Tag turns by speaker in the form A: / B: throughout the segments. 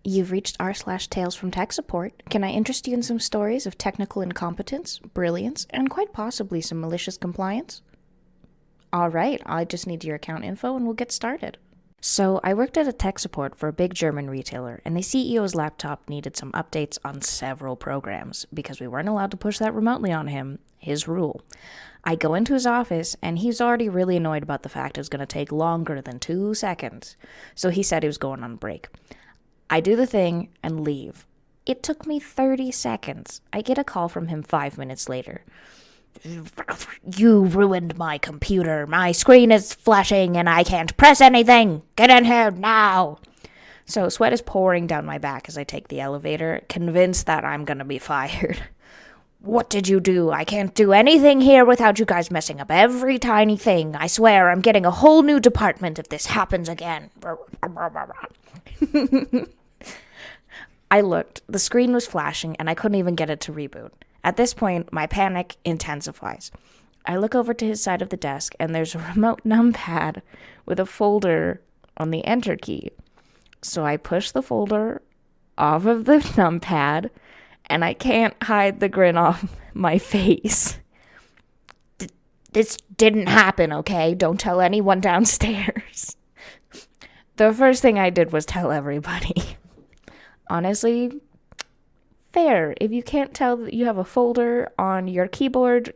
A: You've reached r/Talesfromtechsupport. Can I interest you in some stories of technical incompetence, brilliance, and quite possibly some malicious compliance? All right, I just need your account info and we'll get started. So, I worked at a tech support for a big German retailer, and the CEO's laptop needed some updates on several programs because we weren't allowed to push that remotely on him, his rule. I go into his office, and he's already really annoyed about the fact it was going to take longer than 2 seconds, so he said he was going on break. I do the thing and leave. It took me 30 seconds. I get a call from him 5 minutes later. You ruined my computer. My screen is flashing and I can't press anything. Get in here now. So sweat is pouring down my back as I take the elevator, convinced that I'm going to be fired. What did you do? I can't do anything here without you guys messing up every tiny thing. I swear I'm getting a whole new department if this happens again. I looked. The screen was flashing and I couldn't even get it to reboot. At this point, my panic intensifies. I look over to his side of the desk and there's a remote numpad with a folder on the enter key. So I push the folder off of the numpad and I can't hide the grin off my face. This didn't happen, okay? Don't tell anyone downstairs. The first thing I did was tell everybody. Honestly, fair. If you can't tell that you have a folder on your keyboard,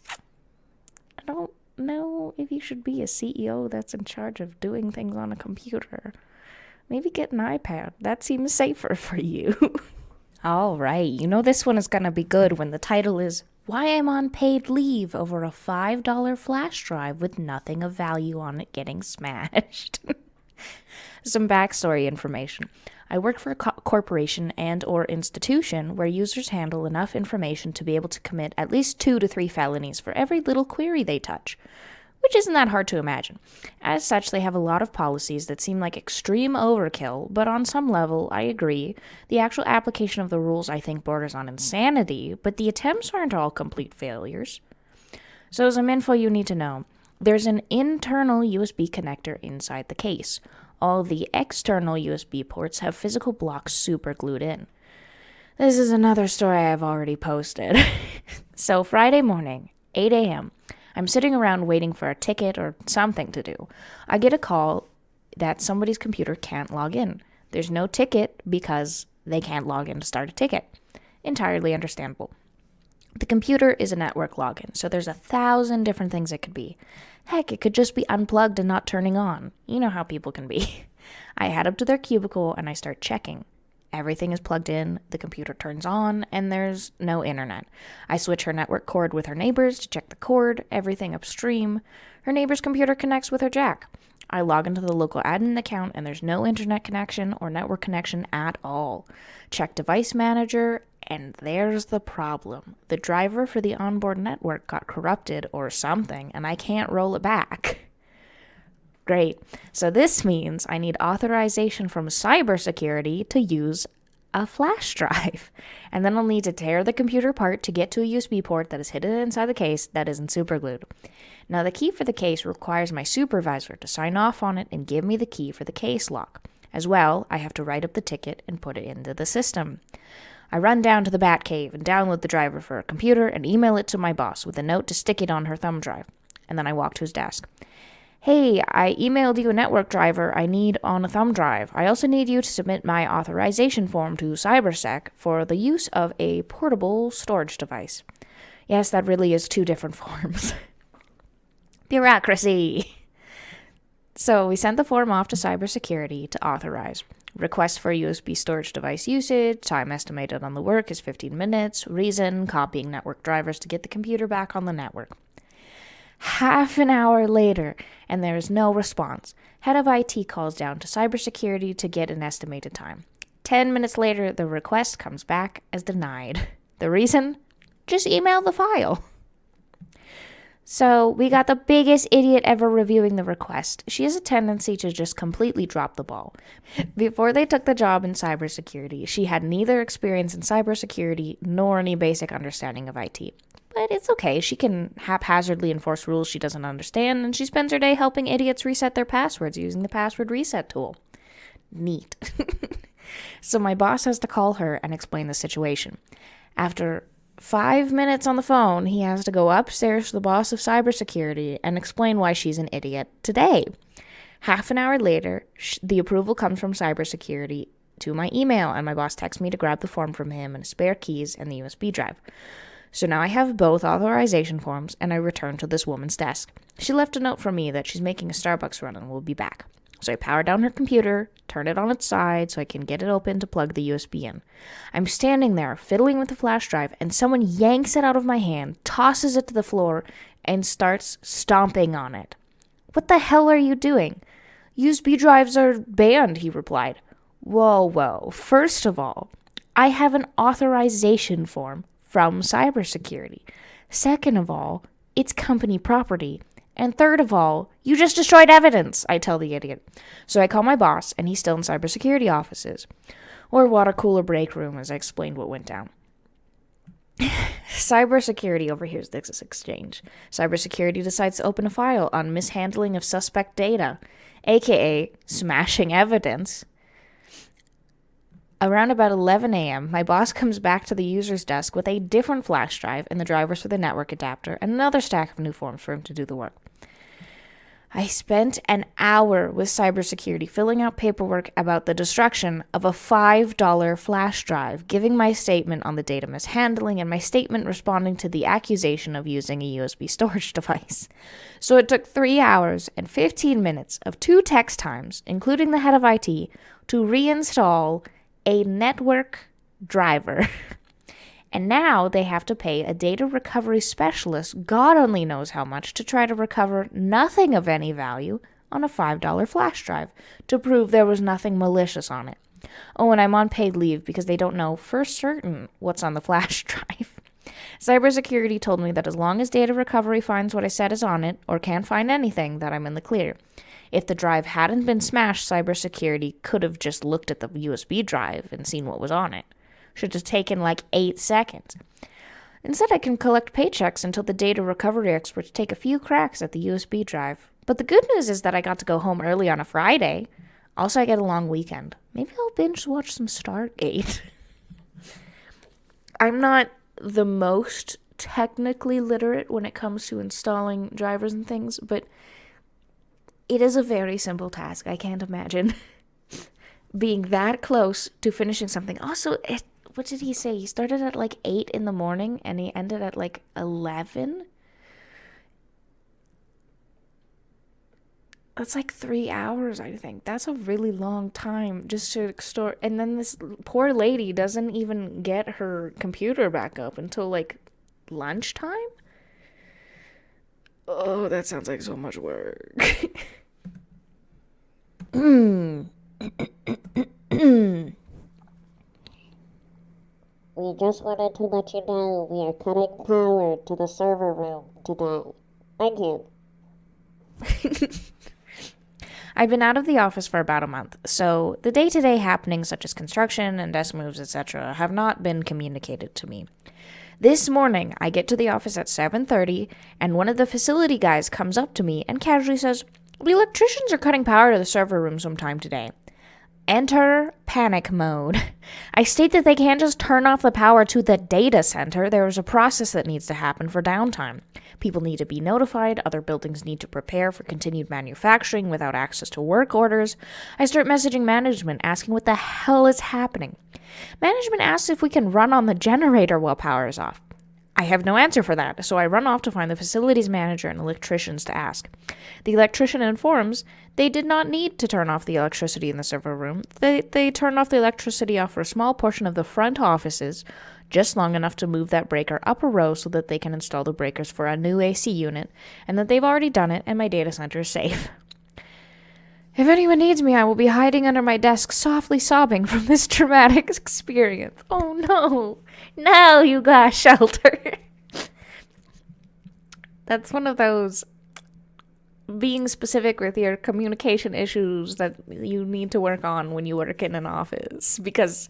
A: I don't know if you should be a CEO that's in charge of doing things on a computer. Maybe get an iPad. That seems safer for you. All right, you know this one is going to be good when the title is Why I'm on Paid Leave Over a $5 Flash Drive with Nothing of Value on It Getting Smashed. Some backstory information. I work for a corporation and or institution where users handle enough information to be able to commit at least 2 to 3 felonies for every little query they touch, which isn't that hard to imagine. As such, they have a lot of policies that seem like extreme overkill, but on some level, I agree. The actual application of the rules, I think, borders on insanity, but the attempts aren't all complete failures. So some info you need to know. There's an internal USB connector inside the case. All the external USB ports have physical blocks super glued in. This is another story I've already posted. So Friday morning, 8 a.m., I'm sitting around waiting for a ticket or something to do. I get a call that somebody's computer can't log in. There's no ticket because they can't log in to start a ticket. Entirely understandable. The computer is a network login, so there's 1,000 different things it could be. Heck, it could just be unplugged and not turning on. You know how people can be. I head up to their cubicle and I start checking. Everything is plugged in, the computer turns on, and there's no internet. I switch her network cord with her neighbor's to check the cord, everything upstream. Her neighbor's computer connects with her jack. I log into the local admin account and there's no internet connection or network connection at all. Check device manager, and there's the problem. The driver for the onboard network got corrupted or something, and I can't roll it back. Great. So this means I need authorization from cybersecurity to use a flash drive. And then I'll need to tear the computer apart to get to a USB port that is hidden inside the case that isn't superglued. Now the key for the case requires my supervisor to sign off on it and give me the key for the case lock. As well, I have to write up the ticket and put it into the system. I run down to the Batcave and download the driver for a computer and email it to my boss with a note to stick it on her thumb drive. And then I walk to his desk. Hey, I emailed you a network driver I need on a thumb drive. I also need you to submit my authorization form to CyberSec for the use of a portable storage device. Yes, that really is 2 different forms. Bureaucracy. So we sent the form off to cybersecurity to authorize. Request for USB storage device usage, time estimated on the work is 15 minutes, reason, copying network drivers to get the computer back on the network. Half an hour later, and there is no response. Head of IT calls down to cybersecurity to get an estimated time. 10 minutes later, the request comes back as denied. The reason? Just email the file. So we got the biggest idiot ever reviewing the request. She has a tendency to just completely drop the ball. Before they took the job in cybersecurity, she had neither experience in cybersecurity nor any basic understanding of IT. But it's okay. She can haphazardly enforce rules she doesn't understand, and she spends her day helping idiots reset their passwords using the password reset tool. Neat. So my boss has to call her and explain the situation. After 5 minutes on the phone, he has to go upstairs to the boss of cybersecurity and explain why she's an idiot today. Half an hour later, the approval comes from cybersecurity to my email, and my boss texts me to grab the form from him and spare keys and the USB drive. So now I have both authorization forms, and I return to this woman's desk. She left a note for me that she's making a Starbucks run and will be back. So I power down her computer, turn it on its side so I can get it open to plug the USB in. I'm standing there, fiddling with the flash drive, and someone yanks it out of my hand, tosses it to the floor, and starts stomping on it. "What the hell are you doing?" "USB drives are banned," he replied. Whoa. First of all, I have an authorization form from cybersecurity. Second of all, it's company property. And third of all, you just destroyed evidence, I tell the idiot. So I call my boss, and he's still in cybersecurity offices. Or water cooler break room, as I explained what went down. Cybersecurity overhears this exchange. Cybersecurity decides to open a file on mishandling of suspect data, aka smashing evidence. Around about 11 a.m., my boss comes back to the user's desk with a different flash drive and the drivers for the network adapter and another stack of new forms for him to do the work. I spent an hour with cybersecurity filling out paperwork about the destruction of a $5 flash drive, giving my statement on the data mishandling and my statement responding to the accusation of using a USB storage device. So it took 3 hours and 15 minutes of 2 text times, including the head of IT, to reinstall a network driver. And now they have to pay a data recovery specialist, God only knows how much, to try to recover nothing of any value on a $5 flash drive to prove there was nothing malicious on it. Oh, and I'm on paid leave because they don't know for certain what's on the flash drive. Cybersecurity told me that as long as data recovery finds what I said is on it, or can't find anything, that I'm in the clear. If the drive hadn't been smashed, cybersecurity could have just looked at the USB drive and seen what was on it. Should have taken like 8 seconds. Instead, I can collect paychecks until the data recovery experts take a few cracks at the USB drive. But the good news is that I got to go home early on a Friday. Also, I get a long weekend. Maybe I'll binge watch some Stargate. I'm not the most technically literate when it comes to installing drivers and things, but it is a very simple task. I can't imagine being that close to finishing something. Also, what did he say? He started at like 8 in the morning and he ended at like 11? That's like 3 hours, I think. That's a really long time just to store. And then this poor lady doesn't even get her computer back up until like lunchtime? Oh, that sounds like so much work.
B: We just wanted to let you know we are cutting power to the server room today. Thank you.
A: I've been out of the office for about a month, so the day-to-day happenings such as construction and desk moves, etc. have not been communicated to me. This morning, I get to the office at 7:30, and one of the facility guys comes up to me and casually says, "The electricians are cutting power to the server room sometime today." Enter panic mode. I state that they can't just turn off the power to the data center. There is a process that needs to happen for downtime. People need to be notified. Other buildings need to prepare for continued manufacturing without access to work orders. I start messaging management, asking what the hell is happening. Management asks if we can run on the generator while power is off. I have no answer for that, so I run off to find the facilities manager and electricians to ask. The electrician informs they did not need to turn off the electricity in the server room. They turned off the electricity off for a small portion of the front offices, just long enough to move that breaker up a row so that they can install the breakers for a new AC unit, and that they've already done it and my data center is safe. If anyone needs me, I will be hiding under my desk, softly sobbing from this traumatic experience. Oh no. No, you got shelter. That's one of those being specific with your communication issues that you need to work on when you work in an office, because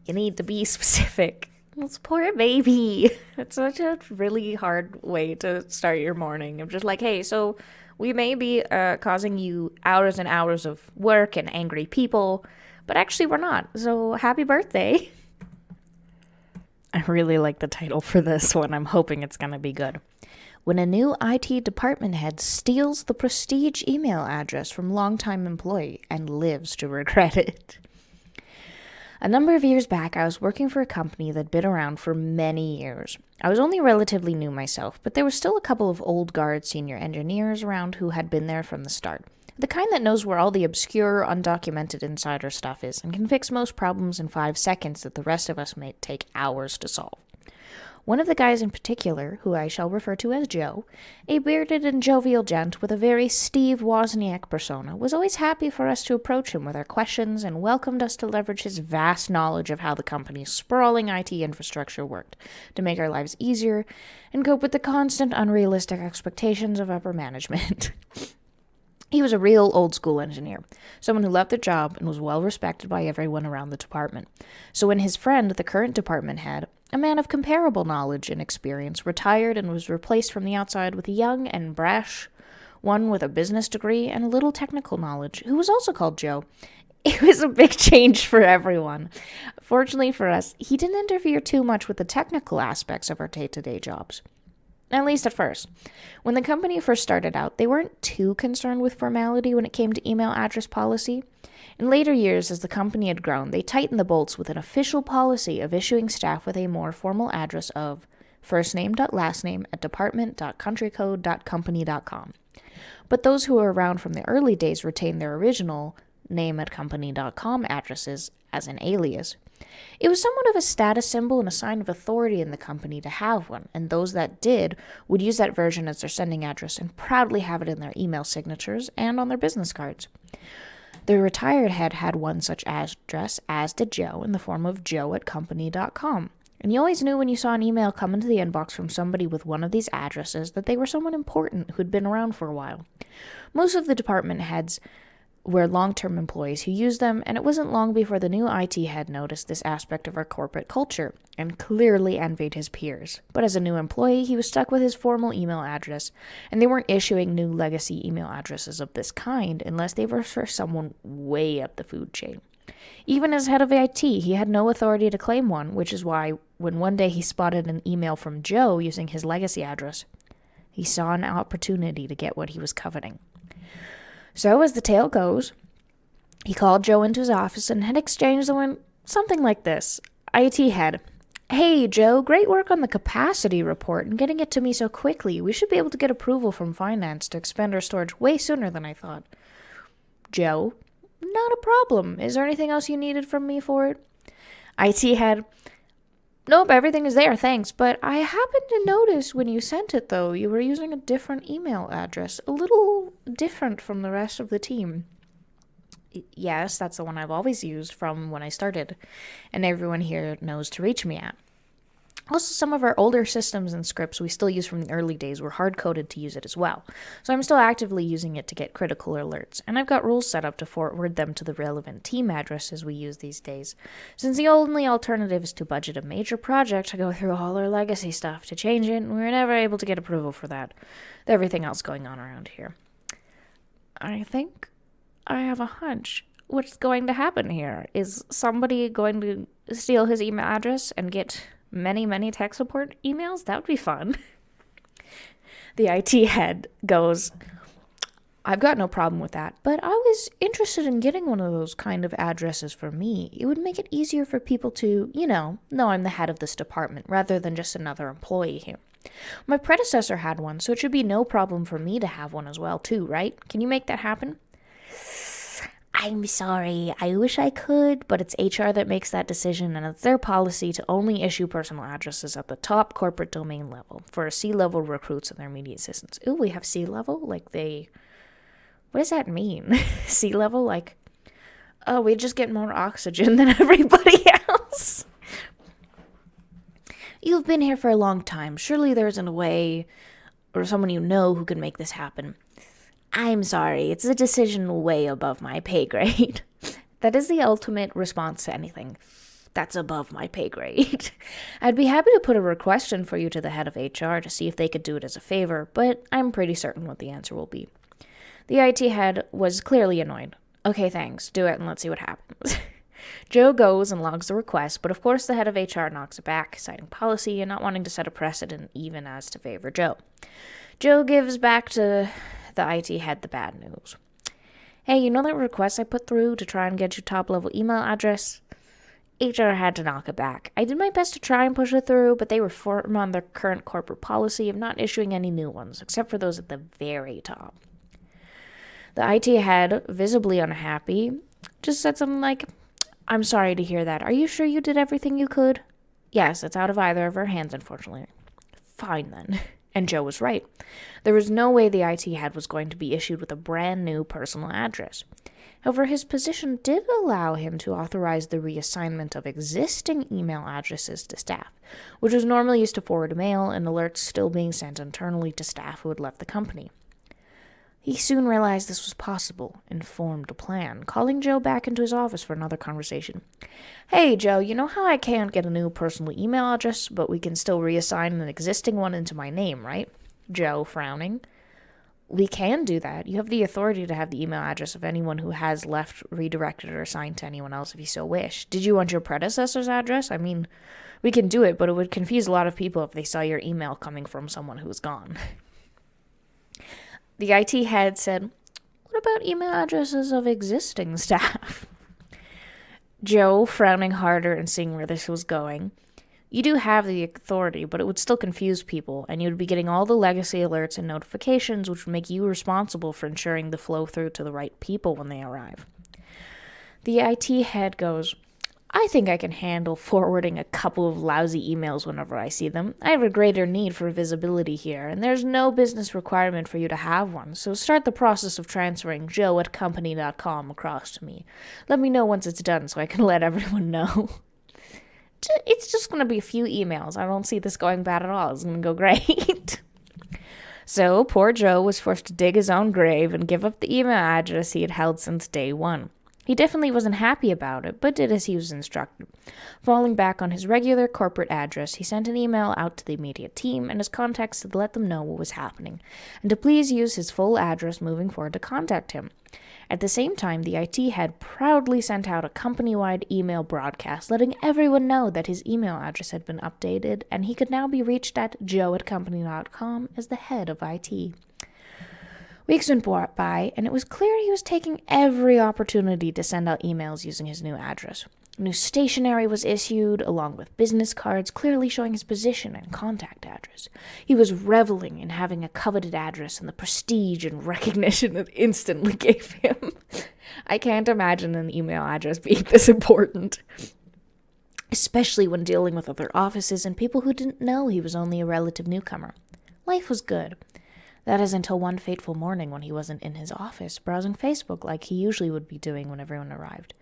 A: you need to be specific. This poor baby. It's such a really hard way to start your morning. I'm just like, hey, so we may be causing you hours and hours of work and angry people, But actually, we're not. So happy birthday. I really like the title for this one. I'm hoping it's going to be good. When a new IT department head steals the prestige email address from longtime employee and lives to regret it. A number of years back, I was working for a company that'd been around for many years. I was only relatively new myself, but there were still a couple of old guard senior engineers around who had been there from the start. The kind that knows where all the obscure, undocumented insider stuff is and can fix most problems in 5 seconds that the rest of us may take hours to solve. One of the guys in particular, who I shall refer to as Joe, a bearded and jovial gent with a very Steve Wozniak persona, was always happy for us to approach him with our questions and welcomed us to leverage his vast knowledge of how the company's sprawling IT infrastructure worked to make our lives easier and cope with the constant unrealistic expectations of upper management. He was a real old-school engineer, someone who loved their job and was well respected by everyone around the department. So when his friend, the current department head, a man of comparable knowledge and experience, retired and was replaced from the outside with a young and brash one with a business degree and a little technical knowledge, who was also called Joe, it was a big change for everyone. Fortunately for us, he didn't interfere too much with the technical aspects of our day-to-day jobs. At least at first. When the company first started out, they weren't too concerned with formality when it came to email address policy. In later years, as the company had grown, they tightened the bolts with an official policy of issuing staff with a more formal address of firstname.lastname@department.countrycode.company.com. But those who were around from the early days retained their original name@company.com addresses as an alias. It was somewhat of a status symbol and a sign of authority in the company to have one, and those that did would use that version as their sending address and proudly have it in their email signatures and on their business cards. The retired head had one such address, as did Joe, in the form of joe@company.com. And you always knew when you saw an email come into the inbox from somebody with one of these addresses that they were someone important who'd been around for a while. Most of the department heads were long-term employees who used them, and it wasn't long before the new IT head noticed this aspect of our corporate culture and clearly envied his peers. But as a new employee, he was stuck with his formal email address, and they weren't issuing new legacy email addresses of this kind unless they were for someone way up the food chain. Even as head of IT, he had no authority to claim one, which is why when one day he spotted an email from Joe using his legacy address, he saw an opportunity to get what he was coveting. So, as the tale goes, he called Joe into his office and had exchanged something like this. IT head: "Hey, Joe, great work on the capacity report and getting it to me so quickly. We should be able to get approval from finance to expand our storage way sooner than I thought." Joe: "Not a problem. Is there anything else you needed from me for it?" IT head: "Nope, everything is there, thanks. But I happened to notice when you sent it, though, you were using a different email address, a little different from the rest of the team." Yes, that's the one I've always used from when I started, and everyone here knows to reach me at. Also, some of our older systems and scripts we still use from the early days were hard-coded to use it as well, so I'm still actively using it to get critical alerts, and I've got rules set up to forward them to the relevant team addresses we use these days, since the only alternative is to budget a major project to go through all our legacy stuff to change it, and we were never able to get approval for that, with everything else going on around here. I think I have a hunch. What's going to happen here? Is somebody going to steal his email address and get many tech support emails? That would be fun. The IT head goes, "I've got no problem with that, but I was interested in getting one of those kind of addresses for me. It would make it easier for people to, know I'm the head of this department rather than just another employee here. My predecessor had one, so it should be no problem for me to have one as well, too, right? Can you make that happen?" "I'm sorry, I wish I could, but it's HR that makes that decision, and it's their policy to only issue personal addresses at the top corporate domain level for C-level recruits and their immediate assistants." Ooh, we have C-level? What does that mean? C-level? We just get more oxygen than everybody else. "You've been here for a long time. Surely there isn't a way, or someone you know who can make this happen." "I'm sorry, it's a decision way above my pay grade." That is the ultimate response to anything. "That's above my pay grade." I'd be happy to put a request in for you to the head of HR to see if they could do it as a favor, but I'm pretty certain what the answer will be. The IT head was clearly annoyed. "Okay, thanks. Do it and let's see what happens." Joe goes and logs the request, but of course the head of HR knocks it back, citing policy and not wanting to set a precedent even as to favor Joe. Joe gives back to the IT head the bad news. Hey, you know that request I put through to try and get your top-level email address? HR had to knock it back. I did my best to try and push it through, but they were firm on their current corporate policy of not issuing any new ones, except for those at the very top. The IT head, visibly unhappy, just said something like, I'm sorry to hear that. Are you sure you did everything you could? Yes, it's out of either of our hands, unfortunately. Fine, then. And Joe was right. There was no way the IT head was going to be issued with a brand new personal address. However, his position did allow him to authorize the reassignment of existing email addresses to staff, which was normally used to forward mail and alerts still being sent internally to staff who had left the company. He soon realized this was possible and formed a plan, calling Joe back into his office for another conversation. Hey, Joe, you know how I can't get a new personal email address, but we can still reassign an existing one into my name, right? Joe, frowning. We can do that. You have the authority to have the email address of anyone who has left redirected or assigned to anyone else if you so wish. Did you want your predecessor's address? I mean, we can do it, but it would confuse a lot of people if they saw your email coming from someone who was gone. The IT head said, what about email addresses of existing staff? Joe, frowning harder and seeing where this was going. You do have the authority, but it would still confuse people, and you would be getting all the legacy alerts and notifications, which would make you responsible for ensuring the flow through to the right people when they arrive. The IT head goes, I think I can handle forwarding a couple of lousy emails whenever I see them. I have a greater need for visibility here, and there's no business requirement for you to have one, so start the process of transferring joe@company.com across to me. Let me know once it's done so I can let everyone know. It's just going to be a few emails. I don't see this going bad at all. It's going to go great. So poor Joe was forced to dig his own grave and give up the email address he had held since day one. He definitely wasn't happy about it, but did as he was instructed. Falling back on his regular corporate address, he sent an email out to the immediate team and his contacts to let them know what was happening, and to please use his full address moving forward to contact him. At the same time, the IT head proudly sent out a company-wide email broadcast letting everyone know that his email address had been updated and he could now be reached at joe@company.com as the head of IT. Weeks went by, and it was clear he was taking every opportunity to send out emails using his new address. New stationery was issued, along with business cards clearly showing his position and contact address. He was reveling in having a coveted address and the prestige and recognition it instantly gave him. I can't imagine an email address being this important, especially when dealing with other offices and people who didn't know he was only a relative newcomer. Life was good. That is until one fateful morning when he wasn't in his office, browsing Facebook like he usually would be doing when everyone arrived.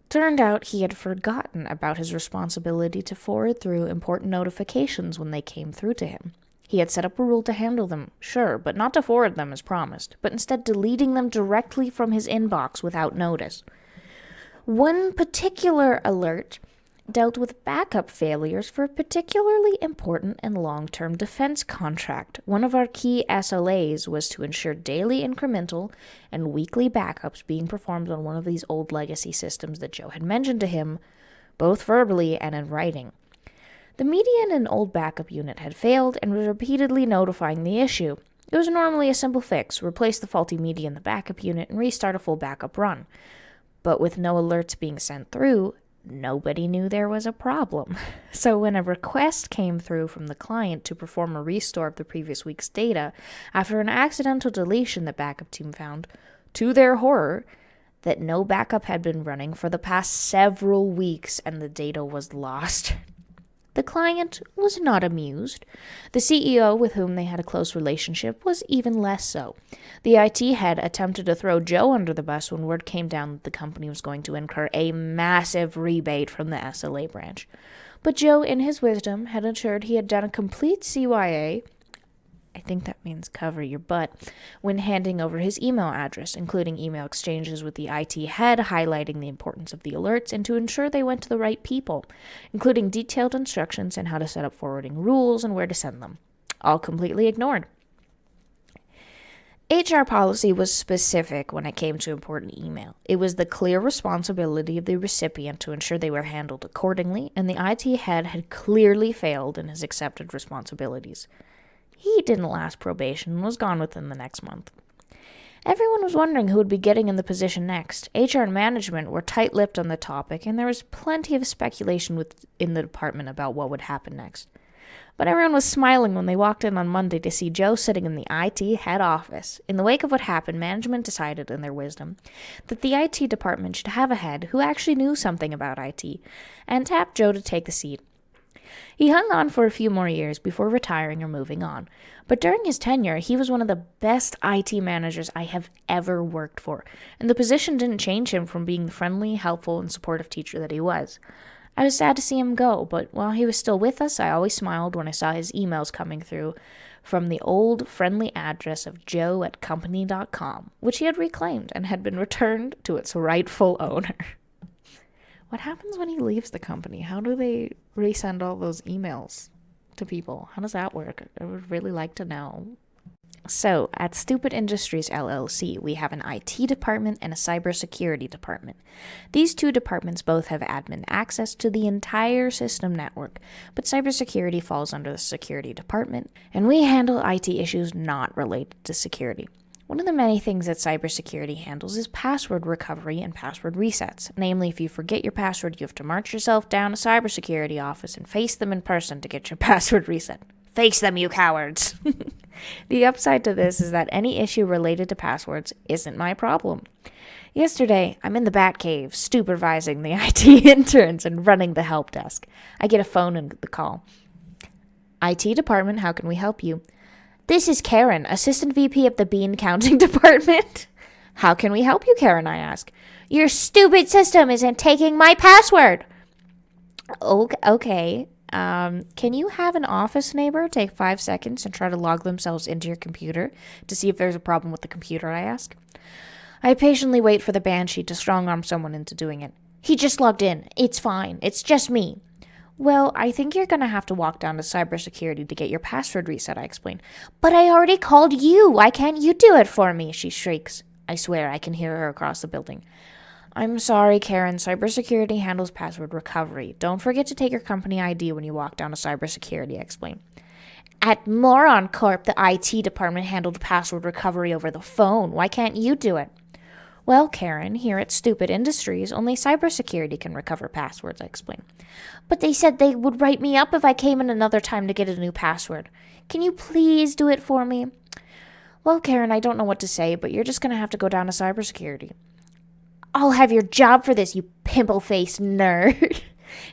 A: Turned out he had forgotten about his responsibility to forward through important notifications when they came through to him. He had set up a rule to handle them, sure, but not to forward them as promised, but instead deleting them directly from his inbox without notice. One particular alert dealt with backup failures for a particularly important and long-term defense contract. One of our key SLAs was to ensure daily incremental and weekly backups being performed on one of these old legacy systems that Joe had mentioned to him, both verbally and in writing. The media in an old backup unit had failed and was repeatedly notifying the issue. It was normally a simple fix, replace the faulty media in the backup unit and restart a full backup run. But with no alerts being sent through, nobody knew there was a problem. So when a request came through from the client to perform a restore of the previous week's data, after an accidental deletion the backup team found, to their horror, that no backup had been running for the past several weeks and the data was lost. The client was not amused. The CEO, with whom they had a close relationship, was even less so. The IT head attempted to throw Joe under the bus when word came down that the company was going to incur a massive rebate from the SLA branch. But Joe, in his wisdom, had ensured he had done a complete CYA, I think that means cover your butt, when handing over his email address, including email exchanges with the IT head highlighting the importance of the alerts and to ensure they went to the right people, including detailed instructions on how to set up forwarding rules and where to send them. All completely ignored. HR policy was specific when it came to important email. It was the clear responsibility of the recipient to ensure they were handled accordingly, and the IT head had clearly failed in his accepted responsibilities. He didn't last probation and was gone within the next month. Everyone was wondering who would be getting in the position next. HR and management were tight-lipped on the topic, and there was plenty of speculation within the department about what would happen next. But everyone was smiling when they walked in on Monday to see Joe sitting in the IT head office. In the wake of what happened, management decided, in their wisdom, that the IT department should have a head who actually knew something about IT, and tapped Joe to take the seat. He hung on for a few more years before retiring or moving on. But during his tenure, he was one of the best IT managers I have ever worked for, and the position didn't change him from being the friendly, helpful, and supportive teacher that he was. I was sad to see him go, but while he was still with us, I always smiled when I saw his emails coming through from the old, friendly address of joe@company.com, which he had reclaimed and had been returned to its rightful owner. What happens when he leaves the company? How do they resend all those emails to people? How does that work? I would really like to know. So, at Stupid Industries LLC, we have an IT department and a cybersecurity department. These two departments both have admin access to the entire system network, but cybersecurity falls under the security department, and we handle IT issues not related to security. One of the many things that cybersecurity handles is password recovery and password resets. Namely, if you forget your password, you have to march yourself down a cybersecurity office and face them in person to get your password reset. Face them, you cowards! The upside to this is that any issue related to passwords isn't my problem. Yesterday, I'm in the Batcave, supervising the IT interns and running the help desk. I get a phone and the call. IT department, how can we help you? This is Karen, assistant VP of the bean counting department. How can we help you, Karen, I ask. Your stupid system isn't taking my password. Okay. Can you have an office neighbor take 5 seconds and try to log themselves into your computer to see if there's a problem with the computer, I ask. I patiently wait for the banshee to strong-arm someone into doing it. He just logged in. It's fine. It's just me. Well, I think you're going to have to walk down to cybersecurity to get your password reset, I explain. But I already called you. Why can't you do it for me? She shrieks. I swear I can hear her across the building. I'm sorry, Karen. Cybersecurity handles password recovery. Don't forget to take your company ID when you walk down to cybersecurity, I explain. At Moron Corp, the IT department handled password recovery over the phone. Why can't you do it? Well, Karen, here at Stupid Industries, only cybersecurity can recover passwords, I explain. But they said they would write me up if I came in another time to get a new password. Can you please do it for me? Well, Karen, I don't know what to say, but you're just going to have to go down to cybersecurity. I'll have your job for this, you pimple-faced nerd.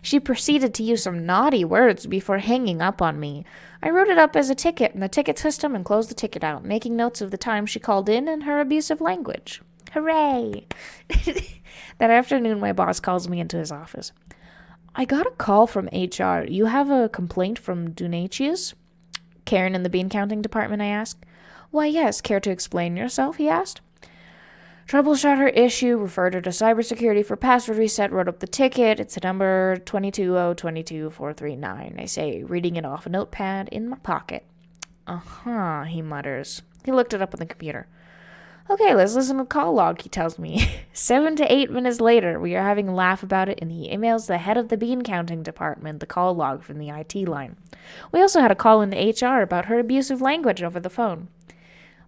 A: She proceeded to use some naughty words before hanging up on me. I wrote it up as a ticket in the ticket system and closed the ticket out, making notes of the time she called in and her abusive language. Hooray! That afternoon, my boss calls me into his office. I got a call from HR. You have a complaint from Dunatius? Karen in the bean counting department, I asked. Why, yes. Care to explain yourself? He asked. Troubleshot her issue, referred her to cybersecurity for password reset, wrote up the ticket. It's a number 220224439. I say, reading it off a notepad in my pocket. Uh-huh, he mutters. He looked it up on the computer. Okay, let's listen to the call log, he tells me. 7 to 8 minutes later, we are having a laugh about it, and he emails the head of the bean counting department the call log from the IT line. We also had a call into HR about her abusive language over the phone.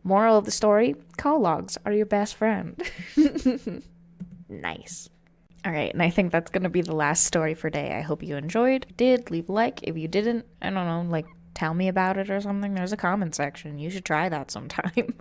A: Moral of the story, call logs are your best friend. Nice. All right, and I think that's going to be the last story for today. I hope you enjoyed. If you did, leave a like. If you didn't, I don't know, tell me about it or something. There's a comment section. You should try that sometime.